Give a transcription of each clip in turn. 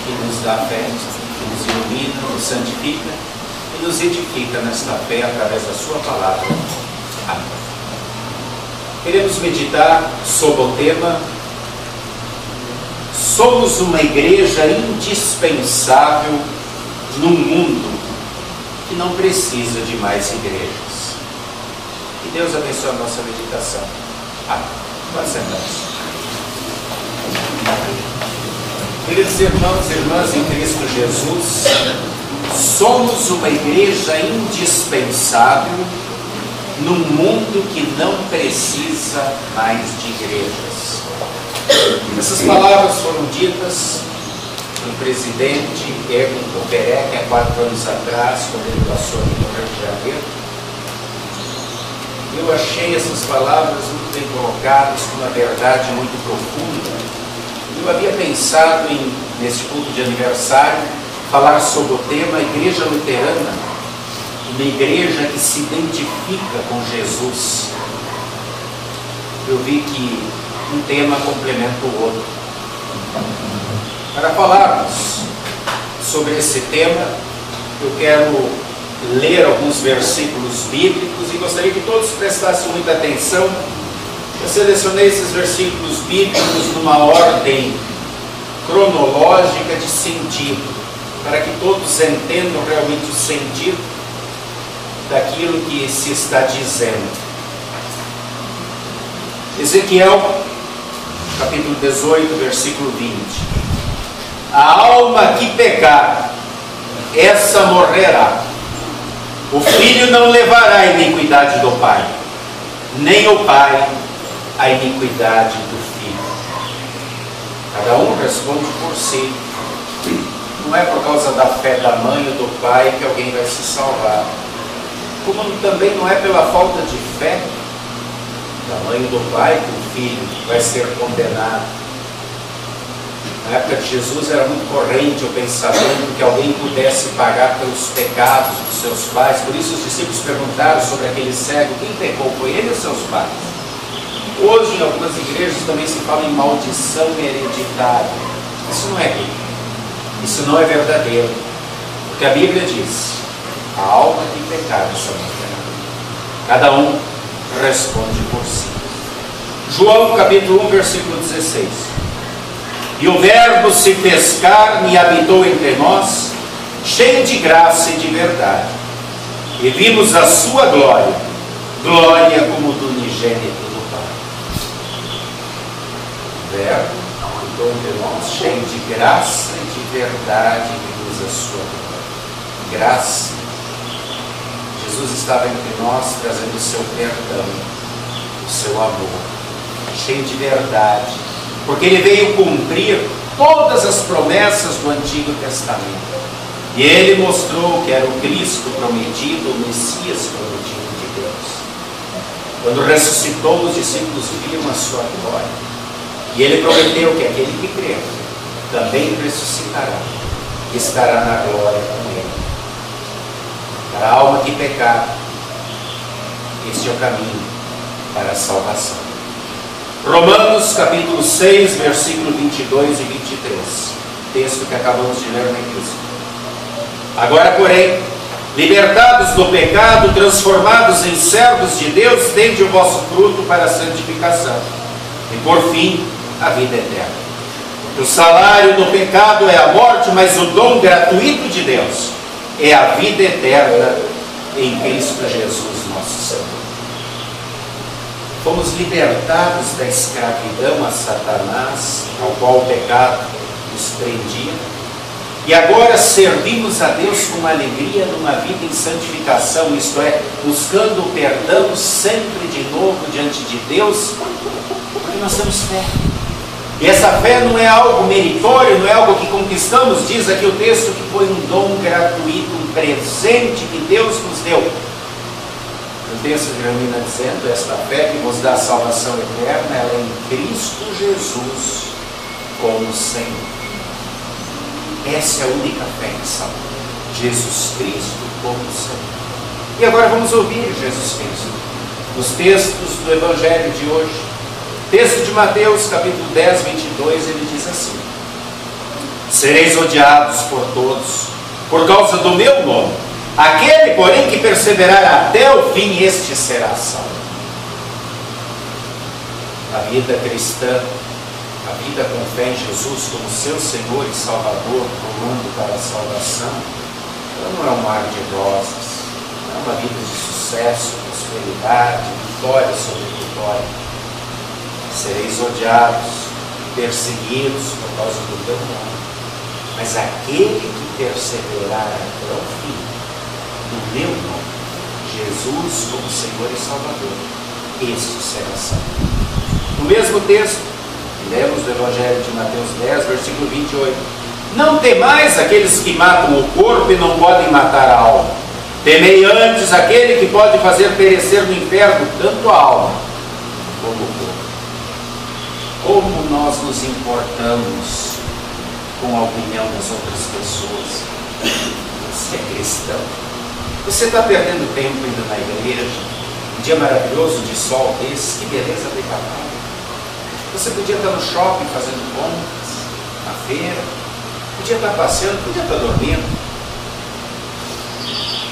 que nos dá fé, que nos ilumina, nos santifica e nos edifica nesta fé através da sua palavra. Amém. Queremos meditar sobre o tema: somos uma igreja indispensável num mundo que não precisa de mais igrejas. Que Deus abençoe a nossa meditação. Amém. Pode sentar-se. Queridos irmãos e irmãs em Cristo Jesus, somos uma igreja indispensável num mundo que não precisa mais de igrejas. Essas palavras foram ditas pelo presidente Erwin Koperek há 4 anos atrás, quando ele passou aqui no Rio de Janeiro. Eu achei essas palavras muito bem colocadas, com uma verdade muito profunda. Eu havia pensado nesse culto de aniversário, falar sobre o tema Igreja Luterana, uma igreja que se identifica com Jesus. Eu vi que um tema complementa o outro. Para falarmos sobre esse tema, eu quero ler alguns versículos bíblicos e gostaria que todos prestassem muita atenção. Eu selecionei esses versículos bíblicos numa ordem cronológica de sentido, para que todos entendam realmente o sentido daquilo que se está dizendo. Ezequiel, capítulo 18, versículo 20. A alma que pecar, essa morrerá. O filho não levará a iniquidade do pai, nem o pai a iniquidade do filho. Cada um responde por si. Não é por causa da fé da mãe ou do pai que alguém vai se salvar. Como também não é pela falta de fé da mãe ou do pai que o filho vai ser condenado. Na época de Jesus era muito corrente o pensamento que alguém pudesse pagar pelos pecados dos seus pais. Por isso os discípulos perguntaram sobre aquele cego: quem pecou, foi ele ou seus pais? Hoje em algumas igrejas também se fala em maldição hereditária. Isso não é bíblico. Isso não é verdadeiro. Porque a Bíblia diz: a alma que pecar, essa morrerá. Cada um responde por si. João capítulo 1, versículo 16. E o Verbo se fez carne e habitou entre nós, cheio de graça e de verdade. E vimos a sua glória, glória como do unigênito do Pai. O Verbo habitou entre nós, cheio de graça e de verdade, e vimos a sua glória. Graça. Jesus estava entre nós, trazendo o seu perdão, o seu amor, cheio de verdade, porque ele veio cumprir todas as promessas do Antigo Testamento. E ele mostrou que era o Cristo prometido, o Messias prometido de Deus. Quando ressuscitou, os discípulos viram a sua glória. E ele prometeu que aquele que crer também ressuscitará, e estará na glória com ele. Para a alma que pecar, este é o caminho para a salvação. Romanos capítulo 6, versículo 22 e 23, texto que acabamos de ler na igreja. Agora, porém, libertados do pecado, transformados em servos de Deus, tende o vosso fruto para a santificação, e por fim, a vida eterna. Porque o salário do pecado é a morte, mas o dom gratuito de Deus é a vida eterna em Cristo Jesus, nosso Senhor. Fomos libertados da escravidão a Satanás, ao qual o pecado nos prendia, e agora servimos a Deus com alegria numa vida em santificação, isto é, buscando o perdão sempre de novo diante de Deus, porque nós temos fé. E essa fé não é algo meritório, não é algo que conquistamos, diz aqui o texto que foi um dom gratuito, um presente que Deus nos deu. O texto termina dizendo: esta fé que nos dá a salvação eterna, ela é em Cristo Jesus como Senhor. Essa é a única fé que salva. Jesus Cristo como Senhor. E agora vamos ouvir Jesus Cristo nos textos do Evangelho de hoje. Texto de Mateus, capítulo 10, 22, ele diz assim: Sereis odiados por todos, por causa do meu nome. Aquele, porém, que perseverar até o fim, este será salvo. A vida cristã, a vida com fé em Jesus como seu Senhor e Salvador, rumando para a salvação, ela não é um mar de rosas, não é uma vida de sucesso, prosperidade, vitória sobre vitória. Sereis odiados, perseguidos por causa do meu nome, mas aquele que perseverar até o fim, do meu nome, Jesus como Senhor e Salvador, este será salvo. No mesmo texto, lemos do Evangelho de Mateus 10, versículo 28. Não temais aqueles que matam o corpo e não podem matar a alma. Temei antes aquele que pode fazer perecer no inferno tanto a alma como o corpo. Como nós nos importamos com a opinião das outras pessoas? Você é cristão? Você está perdendo tempo indo na igreja? Um dia maravilhoso de sol desse, que beleza preparada. Você podia estar no shopping fazendo compras, na feira, podia estar passeando, podia estar dormindo.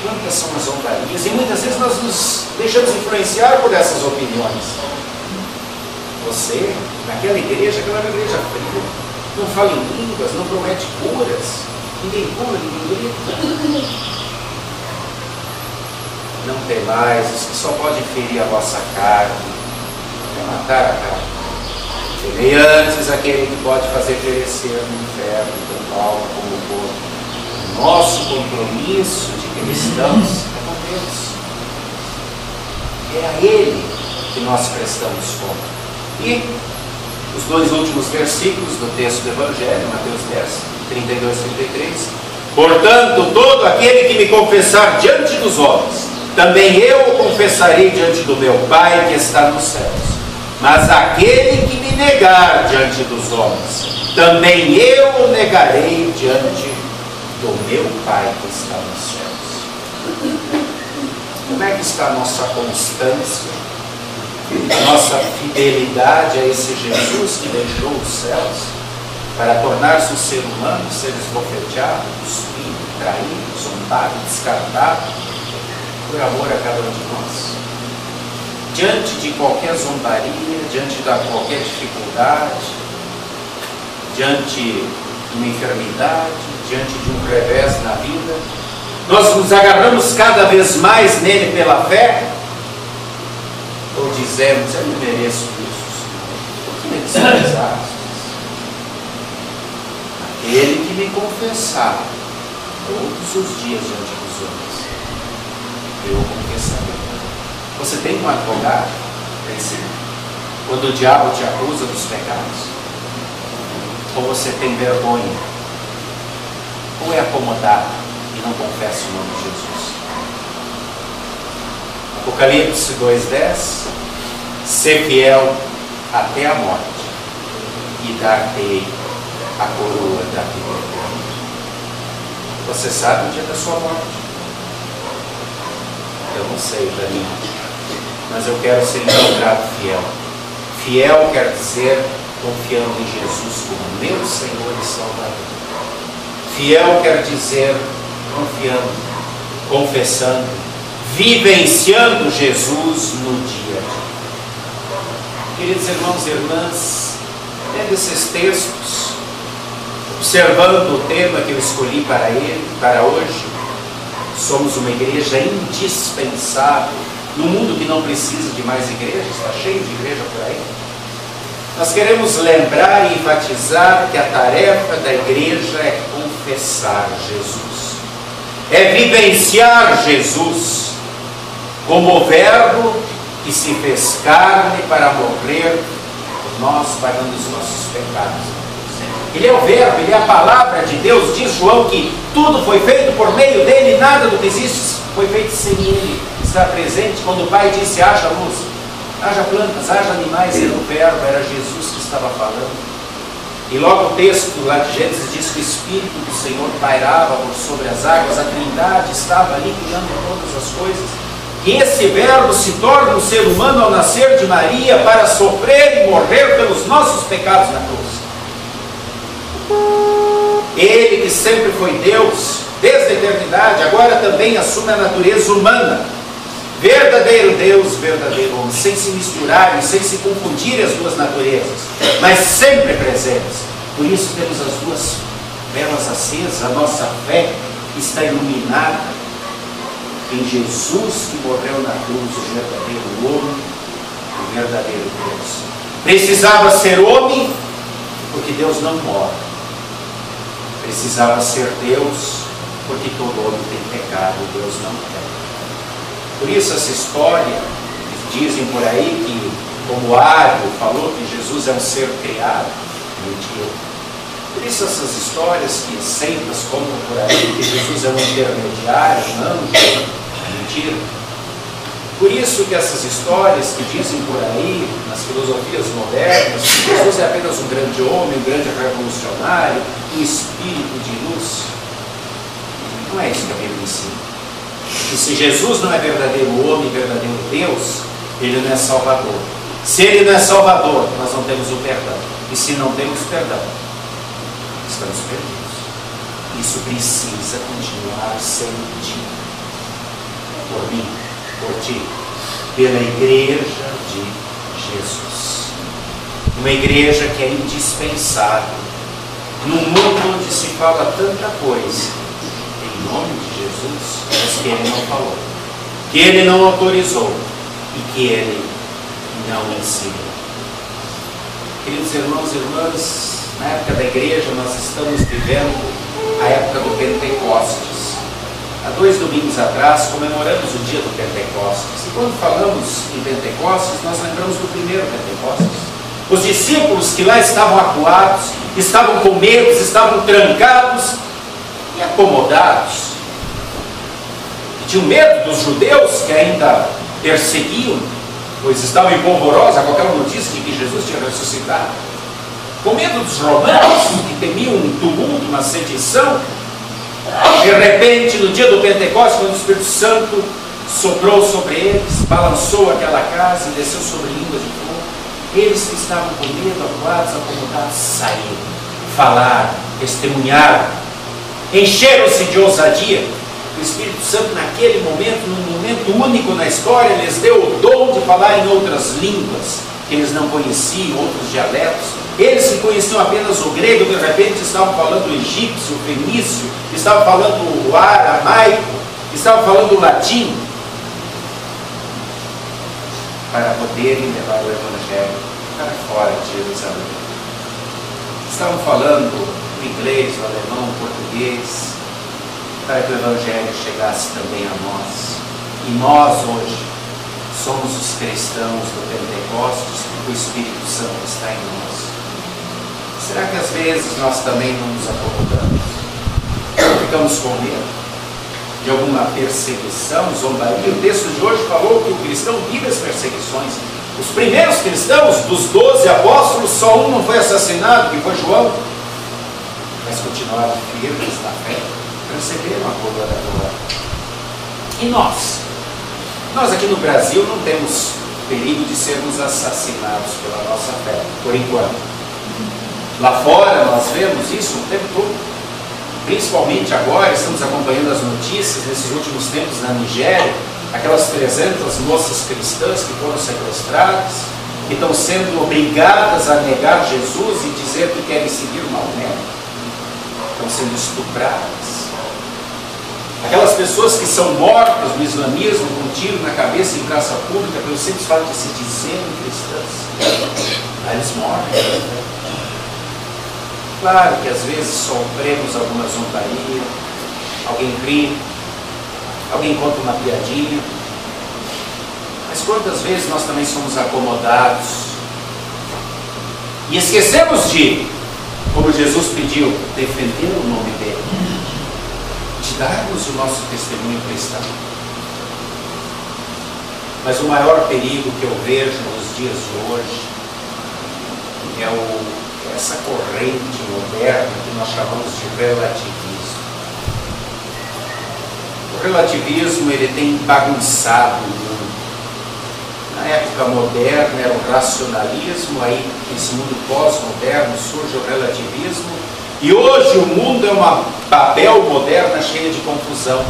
Quantas são as zombarias? E muitas vezes nós nos deixamos influenciar por essas opiniões. Você, naquela igreja, aquela era uma igreja fria, não fala em línguas, não promete curas, ninguém cura, ninguém grita. Não tem mais, isso que só pode ferir a vossa carne, é matar a carne. Temei antes aquele que pode fazer perecer no inferno, tanto a alma como o corpo. Nosso compromisso de cristãos é com Deus. É a Ele que nós prestamos conta. E os dois últimos versículos do texto do Evangelho, Mateus 10, 32 e 33. Portanto, todo aquele que me confessar diante dos homens, também eu o confessarei diante do meu Pai que está nos céus. Mas aquele que me negar diante dos homens, também eu o negarei diante do meu Pai que está nos céus. Como é que está a nossa constância, a nossa fidelidade a esse Jesus que deixou os céus para tornar-se um ser humano, ser esbofeteado, cuspido, traído, zombado, descartado, por amor a cada um de nós? Diante de qualquer zombaria, diante de qualquer dificuldade, diante de uma enfermidade, diante de um revés na vida, nós nos agarramos cada vez mais nele pela fé? Ou dizemos, eu não mereço isso, Senhor, por que me desprezaste? Aquele que me confessar todos os dias diante dos homens, eu confessarei. Você tem um advogado? Quando o diabo te acusa dos pecados? Ou você tem vergonha? Ou é acomodado e não confessa o nome de Jesus? Apocalipse 2,10. Ser fiel até a morte e dar-te a coroa da vida eterna. Você sabe o dia da sua morte? Eu não sei, Daniel, mas eu quero ser encontrado fiel. Fiel quer dizer confiando em Jesus como meu Senhor e Salvador. Fiel quer dizer confiando, confessando, vivenciando Jesus no dia a dia. Queridos irmãos e irmãs, lendo esses textos, observando o tema que eu escolhi para hoje, somos uma igreja indispensável no mundo que não precisa de mais igrejas, está cheio de igreja por aí. Nós queremos lembrar e enfatizar que a tarefa da igreja é confessar Jesus, é vivenciar Jesus como o Verbo que se fez carne para morrer por nós, pagando os nossos pecados. Ele é o Verbo, Ele é a palavra de Deus. Diz João que tudo foi feito por meio dele, nada do que existe foi feito sem ele estar presente. Quando o Pai disse, haja luz, haja plantas, haja animais, era o Verbo, era Jesus que estava falando. E logo o texto lá de Gênesis diz que o Espírito do Senhor pairava por sobre as águas, a Trindade estava ali criando todas as coisas. E esse Verbo se torna um ser humano ao nascer de Maria para sofrer e morrer pelos nossos pecados na cruz. Ele que sempre foi Deus, desde a eternidade, agora também assume a natureza humana. Verdadeiro Deus, verdadeiro homem, sem se misturarem, sem se confundirem as duas naturezas, mas sempre presentes. Por isso temos as duas velas acesas, a nossa fé está iluminada em Jesus que morreu na cruz, o verdadeiro homem, o verdadeiro Deus. Precisava ser homem, porque Deus não morre. Precisava ser Deus, porque todo homem tem pecado e Deus não tem. Por isso essa história, dizem por aí que, como Ário falou que Jesus é um ser criado, mentira. Por isso essas histórias que seitas contam por aí, que Jesus é um intermediário, um anjo, mentira. Por isso que essas histórias que dizem por aí, nas filosofias modernas, que Jesus é apenas um grande homem, um grande revolucionário, um espírito de luz, não é isso que a Bíblia ensina. E se Jesus não é verdadeiro homem, verdadeiro Deus, Ele não é Salvador. Se Ele não é Salvador, nós não temos o perdão. E se não temos perdão, estamos perdidos. Isso precisa continuar sendo dito por mim, por ti, pela igreja de Jesus. Uma igreja que é indispensável num mundo onde se fala tanta coisa em nome de Jesus, mas que Ele não falou, que Ele não autorizou e que Ele não ensinou. Queridos irmãos e irmãs, na época da igreja nós estamos vivendo a época do Pentecostes. Há 2 domingos atrás comemoramos o dia do Pentecostes. E quando falamos em Pentecostes, nós lembramos do primeiro Pentecostes. Os discípulos que lá estavam acuados, estavam com medo, estavam trancados e acomodados. E tinham medo dos judeus que ainda perseguiam, pois estavam em polvorosa com aquela notícia de que Jesus tinha ressuscitado. Com medo dos romanos, que temiam um tumulto, uma sedição. De repente, no dia do Pentecostes, quando o Espírito Santo soprou sobre eles, balançou aquela casa e desceu sobre línguas de fogo, eles que estavam com medo, acuados, acomodados, saíram, falaram, testemunharam, encheram-se de ousadia. O Espírito Santo, naquele momento, num momento único na história, lhes deu o dom de falar em outras línguas que eles não conheciam, outros dialetos. Eles que conheciam apenas o grego, de repente estavam falando o egípcio, o fenício, estavam falando o aramaico, estavam falando o latim, para poderem levar o Evangelho para fora de Jerusalém. Estavam falando o inglês, o alemão, o português, para que o Evangelho chegasse também a nós. E nós hoje somos os cristãos do Pentecostes, porque o Espírito Santo está em nós. Será que às vezes nós também não nos acomodamos? Ficamos com medo de alguma perseguição, zombaria? O texto de hoje falou que o cristão vive as perseguições. Os primeiros cristãos, dos 12 apóstolos, só um não foi assassinado, que foi João. Mas continuaram firmes na fé, receberam a coroa da glória. E nós? Nós aqui no Brasil não temos perigo de sermos assassinados pela nossa fé, por enquanto. Lá fora nós vemos isso o tempo todo. Principalmente agora, estamos acompanhando as notícias nesses últimos tempos na Nigéria, aquelas 300 moças cristãs que foram sequestradas, que estão sendo obrigadas a negar Jesus e dizer que querem seguir Maomé. Estão sendo estupradas. Aquelas pessoas que são mortas no islamismo com um tiro na cabeça em praça pública pelo simples fato de se dizerem cristãs. Aí eles morrem. Claro que às vezes sofremos alguma zombaria, alguém ri, alguém conta uma piadinha, mas quantas vezes nós também somos acomodados e esquecemos de, como Jesus pediu, defender o nome dele, de darmos o nosso testemunho cristão. Mas o maior perigo que eu vejo nos dias de hoje é essa corrente moderna que nós chamamos de relativismo. O relativismo, ele tem bagunçado o mundo. Na época moderna era o racionalismo, aí nesse mundo pós-moderno surge o relativismo, E hoje o mundo é uma Babel moderna cheia de confusão.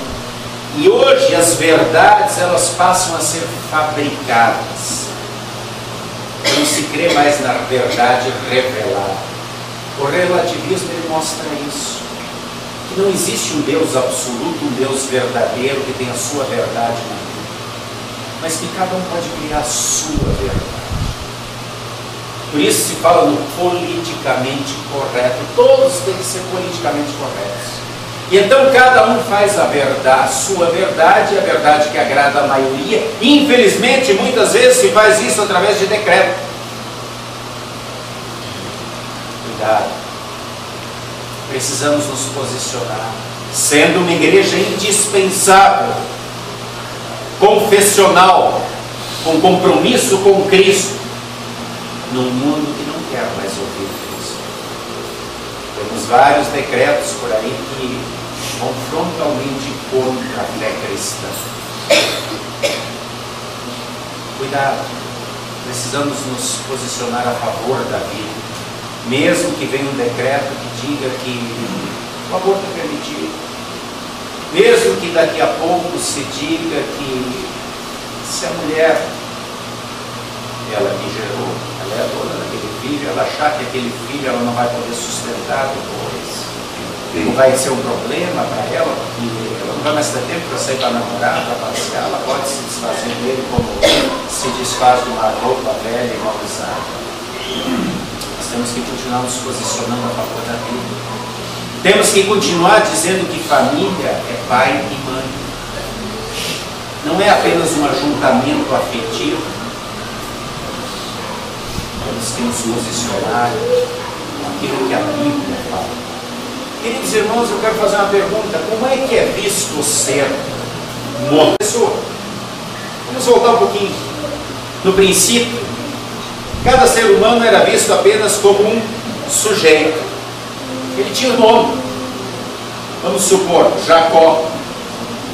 E hoje as verdades, elas passam a ser fabricadas. Não se crê mais na verdade revelada. O relativismo, ele mostra isso. Que não existe um Deus absoluto, um Deus verdadeiro que tem a sua verdade na vida. Mas que cada um pode criar a sua verdade. Por isso se fala no politicamente correto. Todos têm que ser politicamente corretos. E então cada um faz a verdade, a sua verdade, a verdade que agrada a maioria. E infelizmente muitas vezes se faz isso através de decreto. Cuidado. Precisamos nos posicionar, sendo uma igreja indispensável, confessional, com compromisso com Cristo, num mundo que não quer mais ouvir Cristo. Temos vários decretos por aí que vão frontalmente contra a fé cristã. Cuidado, precisamos nos posicionar a favor da vida, mesmo que venha um decreto que diga que o aborto é permitido, mesmo que daqui a pouco se diga que se a mulher, ela que gerou, ela é a dona daquele filho, ela achar que aquele filho ela não vai poder sustentar depois, não vai ser um problema para ela, porque ela não vai mais ter tempo para sair para namorar, para passear, ela pode se desfazer dele como se desfaz de uma roupa velha e mal usada. Nós temos que continuar nos posicionando a favor da vida. Temos que continuar dizendo que família é pai e mãe. Não é apenas um ajuntamento afetivo. Temos que nos posicionar com aquilo que a Bíblia fala. Queridos irmãos, eu quero fazer uma pergunta. Como é que é visto ser uma pessoa? Vamos voltar um pouquinho. No princípio, cada ser humano era visto apenas como um sujeito. Ele tinha um nome. Vamos supor, Jacó.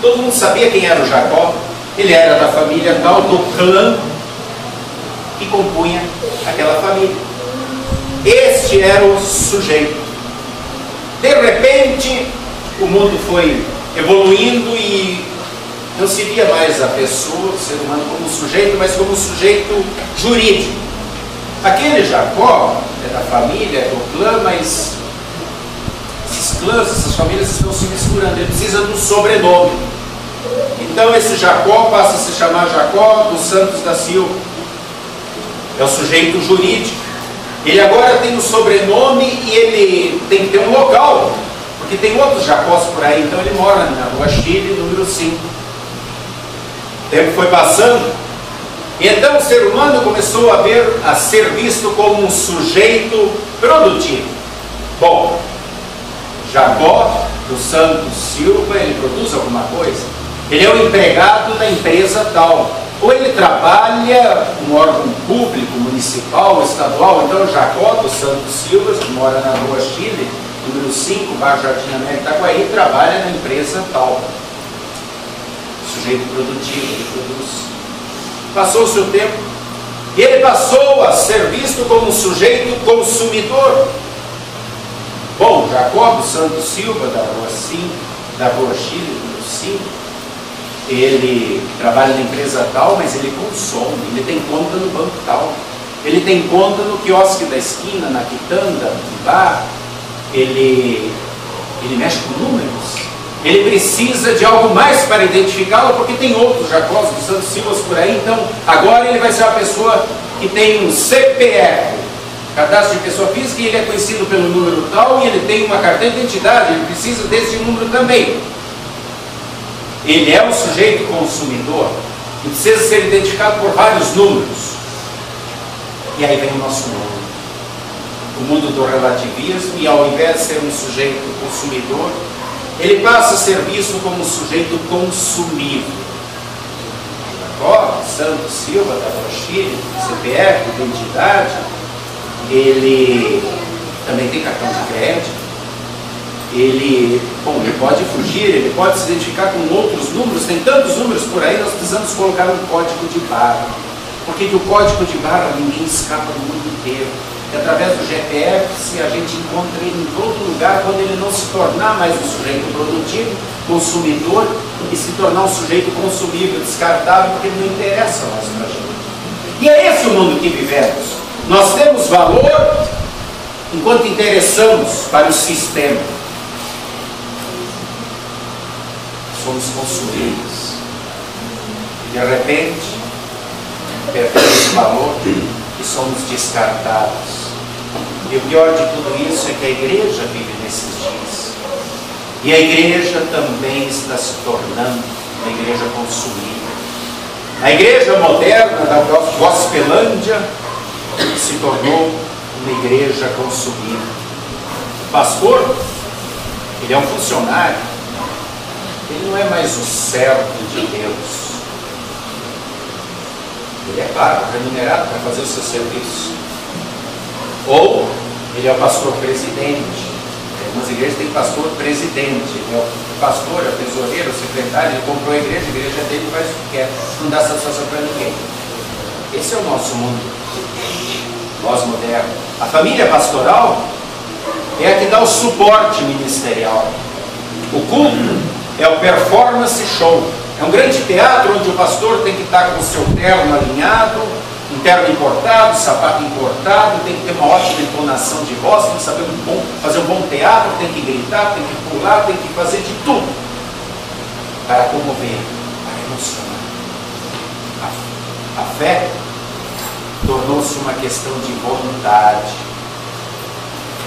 Todo mundo sabia quem era o Jacó. Ele era da família tal, do clã que compunha aquela família. Este era o sujeito. De repente, o mundo foi evoluindo e não se via mais a pessoa, o ser humano, como sujeito, mas como sujeito jurídico. Aquele Jacó é da família, é do clã, mas esses clãs, essas famílias estão se misturando. Ele precisa de um sobrenome. Então esse Jacó passa a se chamar Jacó dos Santos da Silva. É o sujeito jurídico. Ele agora tem um sobrenome e ele tem que ter um local, porque tem outros Jacós por aí. Então ele mora na Rua Chile, número 5. O tempo foi passando. E então o ser humano começou a ser visto como um sujeito produtivo. Bom, Jacó dos Santos Silva, ele produz alguma coisa? Ele é o empregado da empresa tal. Ou ele trabalha em um órgão público, municipal, estadual. Então Jacó dos Santos Silva, que mora na Rua Chile, número 5, bairro Jardim América, Itaguaí, trabalha na empresa tal. Sujeito produtivo, ele produz. Passou o seu tempo, e ele passou a ser visto como um sujeito consumidor. Bom, Jacó dos Santos Silva, da Rua Chile, número 5, ele trabalha na empresa tal, mas ele consome, ele tem conta no banco tal, ele tem conta no quiosque da esquina, na quitanda, no bar, ele mexe com números. Ele precisa de algo mais para identificá-lo, porque tem outros Jacós dos Santos Silvas por aí. Então, agora ele vai ser uma pessoa que tem um CPF, cadastro de pessoa física, e ele é conhecido pelo número tal, e ele tem uma carteira de identidade, ele precisa desse número também. Ele é um sujeito consumidor, e precisa ser identificado por vários números. E aí vem o nosso mundo. O mundo do relativismo, e ao invés de ser um sujeito consumidor, ele passa a ser visto como um sujeito consumível. Jacó Santos Silva, da Rua Chile, CPF, identidade, ele também tem cartão de crédito, ele pode fugir, ele pode se identificar com outros números, tem tantos números por aí, nós precisamos colocar um código de barra, porque do código de barra ninguém escapa do mundo inteiro. que através do GPS a gente encontra ele em todo lugar, quando ele não se tornar mais um sujeito produtivo, consumidor, e se tornar um sujeito consumível, descartável, porque ele não interessa mais para a gente. E é esse o mundo que vivemos. Nós temos valor enquanto interessamos para o sistema. Somos consumidos. E de repente, perdemos valor e somos descartados. E o pior de tudo isso é que a igreja vive nesses dias. E a igreja também está se tornando uma igreja consumida. A igreja moderna da Gospelândia se tornou uma igreja consumida. O pastor, ele é um funcionário. Ele não é mais o servo de Deus. Ele é pago, remunerado para fazer o seu serviço. Ou ele é o pastor presidente. Algumas igrejas têm pastor presidente. Ele é o pastor, é o tesoureiro, o secretário. Ele comprou a igreja dele faz o que quer. Não dá satisfação para ninguém. Esse é o nosso mundo. Nós modernos. A família pastoral é a que dá o suporte ministerial. O culto é o performance show. É um grande teatro onde o pastor tem que estar com o seu terno alinhado, um terno importado, sapato importado, tem que ter uma ótima entonação de voz, tem que saber fazer um bom teatro, tem que gritar, tem que pular, tem que fazer de tudo para comover, para emocionar. A fé tornou-se uma questão de vontade,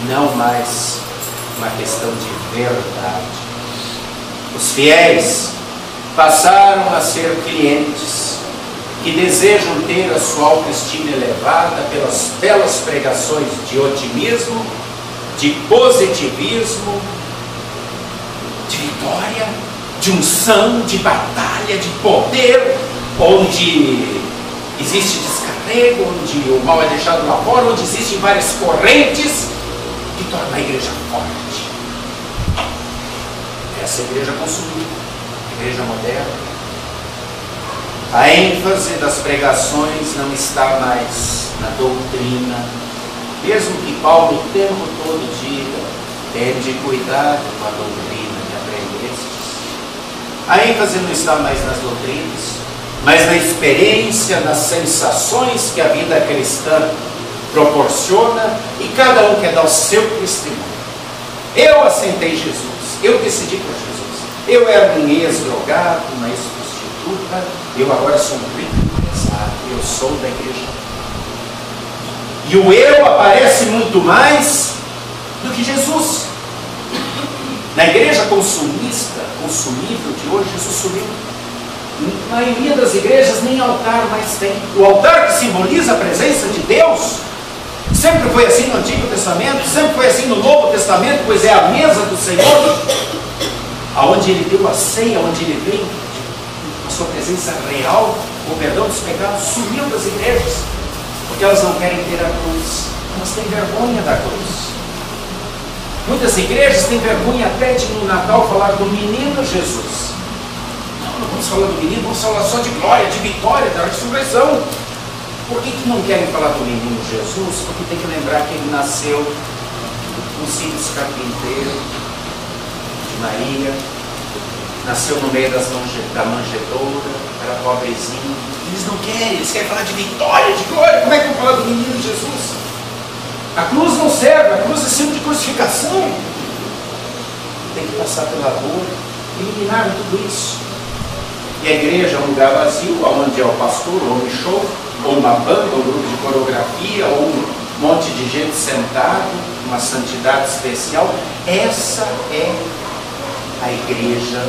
não mais uma questão de verdade. Os fiéis passaram a ser clientes que desejam ter a sua autoestima elevada pelas belas pregações de otimismo, de positivismo, de vitória, de unção, de batalha, de poder, onde existe descarrego, onde o mal é deixado lá fora, onde existem várias correntes que tornam a igreja forte. Essa é a igreja consumida, a igreja moderna. A ênfase das pregações não está mais na doutrina, mesmo que Paulo o tempo todo diga: tende cuidado com a doutrina que aprendestes. A ênfase não está mais nas doutrinas, mas na experiência, nas sensações que a vida cristã proporciona, e cada um quer dar o seu testemunho. Eu aceitei Jesus, eu decidi por Jesus, eu era um ex-drogado, uma ex-prostituta, eu agora sou um rico empresário, eu sou da igreja. E o eu aparece muito mais do que Jesus. Na igreja consumista, consumível de hoje, Jesus sumiu. Na maioria das igrejas nem altar mais tem. O altar que simboliza a presença de Deus sempre foi assim no Antigo Testamento, sempre foi assim no Novo Testamento, pois é a mesa do Senhor, aonde Ele deu a ceia, onde Ele veio a sua presença real, o perdão dos pecados, sumiu das igrejas, porque elas não querem ter a cruz, elas têm vergonha da cruz. Muitas igrejas têm vergonha até de no Natal falar do menino Jesus. Não vamos falar do menino, vamos falar só de glória, de vitória, da ressurreição. Por que não querem falar do menino Jesus? Porque tem que lembrar que ele nasceu no simples carpinteiro de Maria, nasceu no meio da manjedoura, era pobrezinho. Eles não querem, eles querem falar de vitória, de glória. Como é que vão falar do menino Jesus? A cruz não serve, a cruz é símbolo de crucificação. Tem que passar pela dor, eliminar tudo isso. E a igreja é um lugar vazio, onde é o pastor, ou um show, ou uma banda, ou um grupo de coreografia, ou um monte de gente sentado, uma santidade especial. Essa é a igreja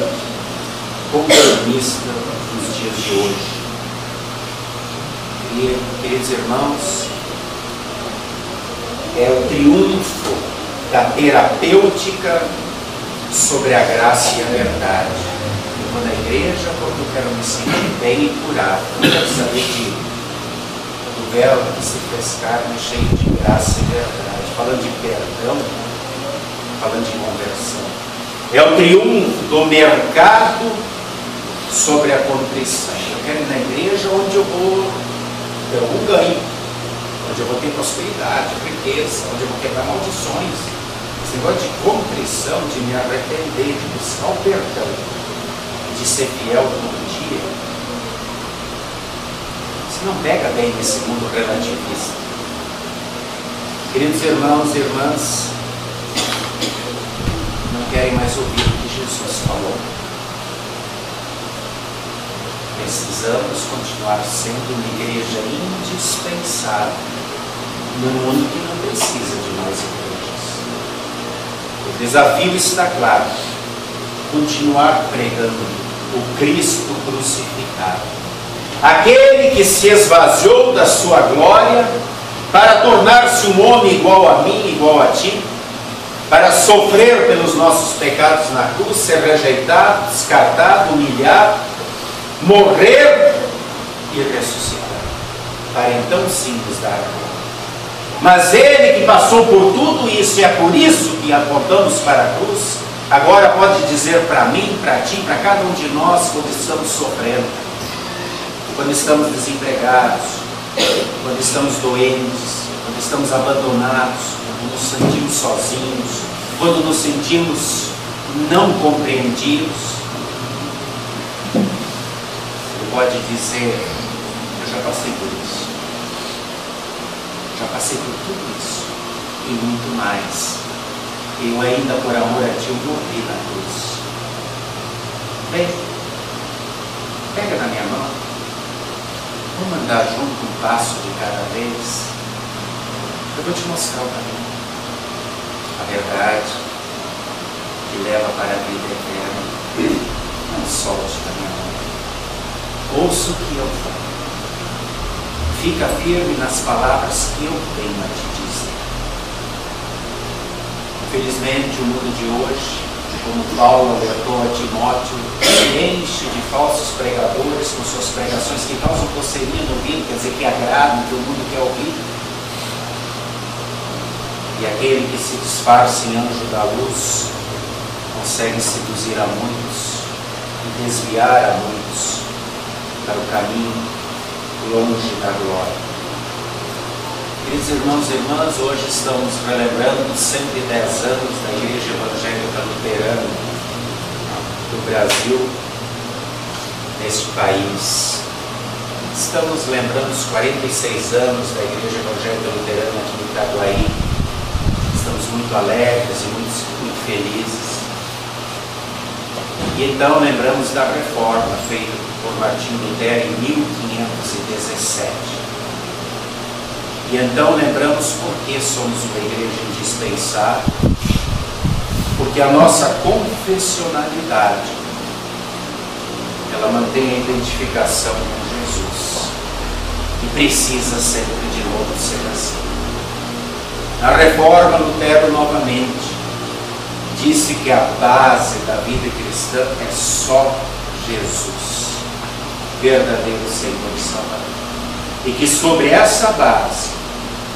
conformista dos dias de hoje. E, queridos irmãos, é o triunfo da terapêutica sobre a graça e a verdade. Eu vou na igreja porque eu quero me sentir bem e curado. Eu quero saber do verbo que se fez carne cheio de graça e verdade. Falando de perdão, falando de conversão. É o triunfo do mercado sobre a contrição. Eu quero ir na igreja onde eu vou ter algum ganho. onde eu vou ter prosperidade, riqueza, onde eu vou quebrar maldições. Esse negócio de contrição, de me arrepender, de buscar o perdão, de ser fiel todo dia, isso não pega bem nesse mundo relativista. Queridos irmãos e irmãs, não querem mais ouvir o que Jesus falou. Precisamos continuar sendo uma igreja indispensável num mundo que não precisa de mais igrejas. O desafio está claro: continuar pregando o Cristo crucificado, aquele que se esvaziou da sua glória para tornar-se um homem igual a mim, igual a ti, para sofrer pelos nossos pecados na cruz, ser rejeitado, descartado, humilhado, morrer e ressuscitar, para então sim nos dar a glória. Mas Ele que passou por tudo isso, e é por isso que apontamos para a cruz, agora pode dizer para mim, para ti, para cada um de nós, quando estamos sofrendo, quando estamos desempregados, quando estamos doentes, quando estamos abandonados, quando nos sentimos sozinhos, quando nos sentimos não compreendidos, Ele pode dizer: eu já passei por isso, já passei por tudo isso e muito mais. Eu ainda, por amor a ti, eu morri na cruz. Vem, pega na minha mão, vamos andar junto um passo de cada vez. Eu vou te mostrar o caminho, a verdade que leva para a vida eterna. Não solte da minha mão, ouça o que eu falo, fica firme nas palavras que eu tenho a te dizer. Infelizmente, o mundo de hoje, como Paulo alertou a Timóteo, se enche de falsos pregadores com suas pregações que causam coceira no ouvido, quer dizer, que agradam, que o mundo quer ouvir. E aquele que se disfarça em anjo da luz consegue seduzir a muitos e desviar a muitos para o caminho longe da glória. Queridos irmãos e irmãs, hoje estamos relembrando 110 anos da Igreja Evangélica Luterana do Brasil, neste país. Estamos lembrando os 46 anos da Igreja Evangélica Luterana aqui no Itaguaí. Estamos muito alegres e muito felizes. E então lembramos da reforma feita por Martinho Lutero em 1517. E então lembramos por que somos uma igreja indispensável. Porque a nossa confessionalidade, ela mantém a identificação com Jesus, e precisa sempre de novo ser assim. Na reforma, Lutero novamente disse que a base da vida cristã é só Jesus, verdadeiro Senhor e Salvador. E que sobre essa base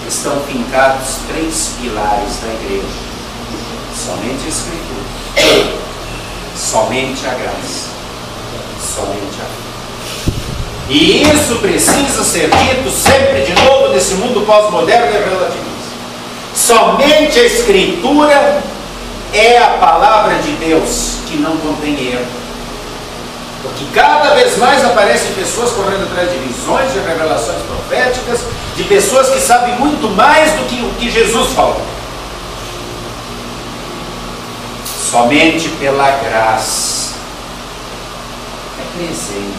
estão fincados 3 pilares da igreja: somente a Escritura, somente a graça, somente a fé. E isso precisa ser dito sempre de novo nesse mundo pós-moderno e relativista. Somente a Escritura é a palavra de Deus, que não contém erro. Porque cada vez mais aparecem pessoas correndo atrás de visões, de revelações proféticas, de pessoas que sabem muito mais do que o que Jesus falou. Somente pela graça. É presente,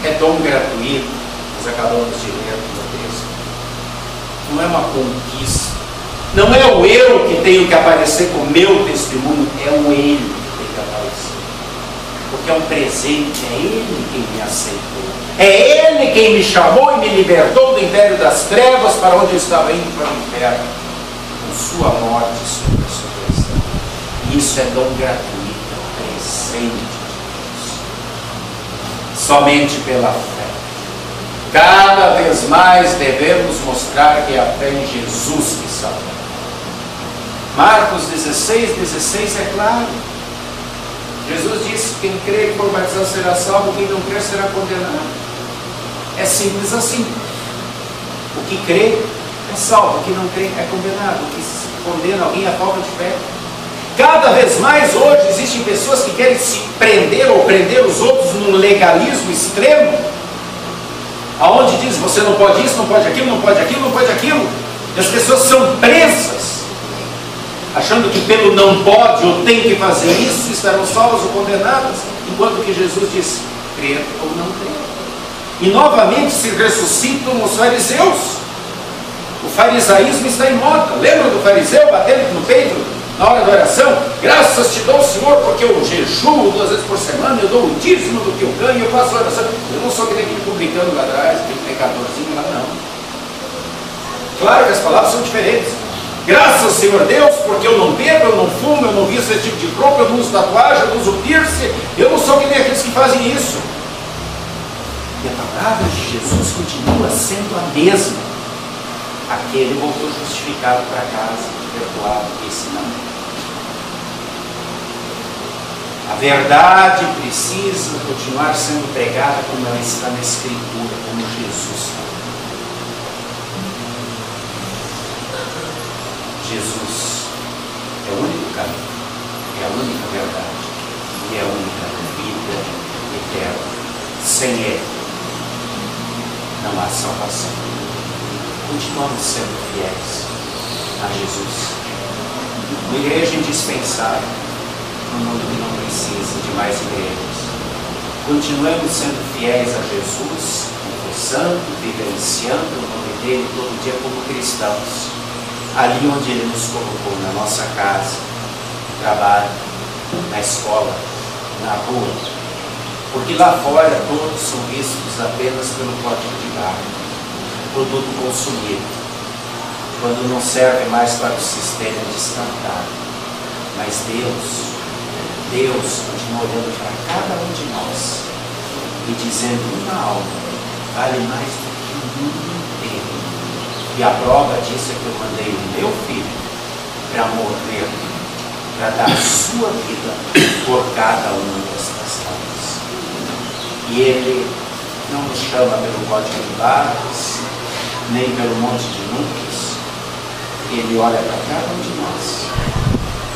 é dom gratuito. Nós acabamos de ler no texto. Não é uma conquista. Não é o eu que tenho que aparecer com o meu testemunho, é o Ele que tem que aparecer. Porque é um presente, é Ele quem me aceitou. É Ele quem me chamou e me libertou do império das trevas para onde eu estava indo, para o inferno. Com sua morte e sua ressurreição. E isso é dom gratuito, é um presente de Deus. Somente pela fé. Cada vez mais devemos mostrar que é a fé em Jesus que salva. Marcos 16 é claro. Jesus disse: quem crê que for batizado será salvo, quem não crer será condenado. É simples assim. O que crê é salvo, o que não crê é condenado, o que se condena alguém é a falta de fé. Cada vez mais hoje existem pessoas que querem se prender ou prender os outros num legalismo extremo, aonde diz você não pode isso, não pode aquilo, não pode aquilo, não pode aquilo, e as pessoas são presas, achando que pelo não pode ou tem que fazer isso, estarão salvas ou condenadas, enquanto que Jesus diz, crer ou não crer. E novamente se ressuscitam os fariseus. O farisaísmo está em moda. Lembra do fariseu batendo no peito na hora da oração? Graças te dou, Senhor, porque eu jejuo 2 vezes por semana, eu dou o dízimo do que eu ganho, eu faço oração. Eu não sou aquele publicano lá atrás, aquele pecadorzinho lá, não. Claro que as palavras são diferentes. Graças, Senhor Deus, porque eu não bebo, eu não fumo, eu não visto esse tipo de roupa, eu não uso tatuagem, eu não uso piercing, eu não sou que nem aqueles que fazem isso. E a palavra de Jesus continua sendo a mesma. Aquele voltou justificado para casa, perdoado, esse não. A verdade precisa continuar sendo pregada como ela está na Escritura, como Jesus falou. Jesus é o único caminho, é a única verdade e é a única vida eterna. Sem Ele não há salvação. Continuamos sendo fiéis a Jesus. Uma igreja indispensável no mundo que não precisa de mais igrejas. Continuamos sendo fiéis a Jesus, confessando, vivenciando o nome dele todo dia como cristãos. Ali onde Ele nos colocou, na nossa casa, no trabalho, na escola, na rua. Porque lá fora todos são vistos apenas pelo código de barra, produto consumido. Quando não serve mais para o sistema descartado. Mas Deus continua olhando para cada um de nós e dizendo, uma alma vale mais do que o mundo inteiro. E a prova disso é que eu mandei o meu filho para morrer, para dar a sua vida por cada uma destas almas. E Ele não nos chama pelo código de barras, nem pelo monte de números. Ele olha para cada um de nós,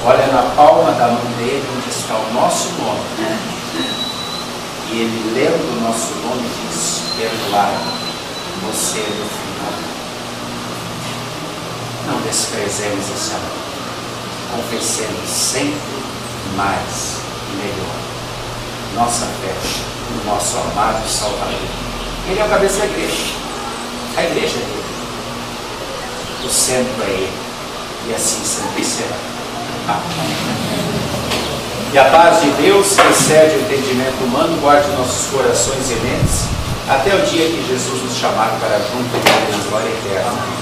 olha na palma da mão dele onde está o nosso nome, e Ele, lendo o nosso nome, diz, perdoado, você é meu filho. Não desprezemos esse amor, confessemos sempre mais e melhor nossa fé no nosso amado Salvador. Ele é o cabeça da igreja, a igreja é dele, o centro é Ele, e assim sempre será. E a paz de Deus, que excede o entendimento humano, guarde nossos corações e mentes até o dia que Jesus nos chamar para junto dele na glória eterna.